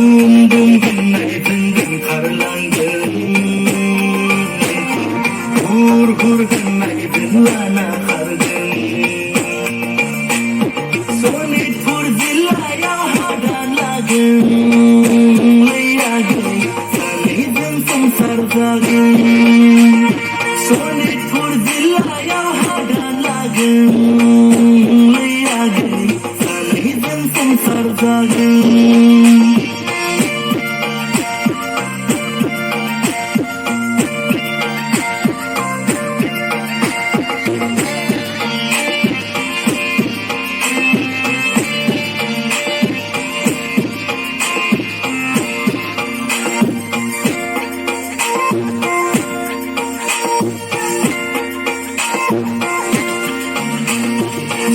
बुम होननाय जों ओंखारलांगोन हुर हुर होननाय जों लाना खारगोन सनितपुर जिल्लायाव हादान लागोन आगै सानैजों संसार जागोन सनितपुर जिल्लायाव हादान लागोन आगै सानैजों संसार जागोन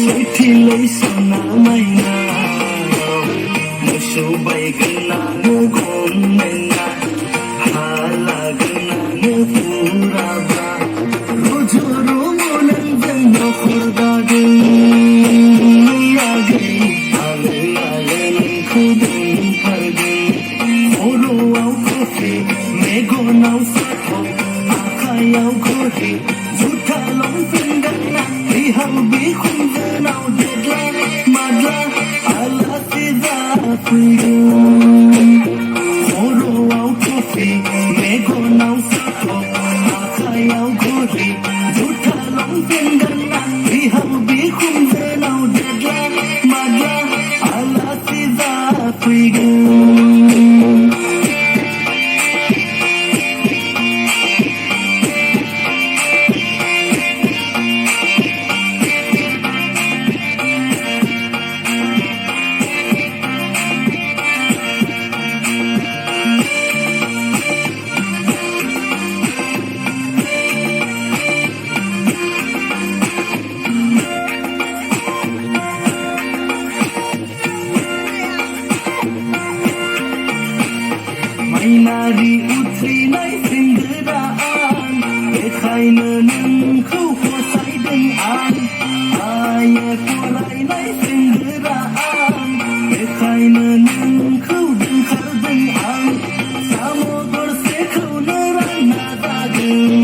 सैथिलै सना माइना मोसौ बायगोनानो गमना हा लागोनानो फुराबा रुजु रुमु नोंजों नखर दागोन आगै आलो आलो नोंखौ दोनथारगोन खर'आव कफि मेगनाव साथब आखायाव घरि जुथा लंपेन्ट गानना बिहाव बिखुनजोनाव देग्ला माग्ला आलासि जाफैगोन खर'आव कफि मेगनाव साथब आखायाव घरि जुथा लंपेन्ट गानना बिहाव बिखुनजोनाव देग्ला माग्ला आलासि जाफैगोन माइनारि उथ्रिनाय सिंगोरान बेखायनो नोंखौ फसायदों आं आइए फरायनाय सिंगोरान बेखायनो नोंखौ दोनखारदों आं साम' गरसेखौनो रानना जागोन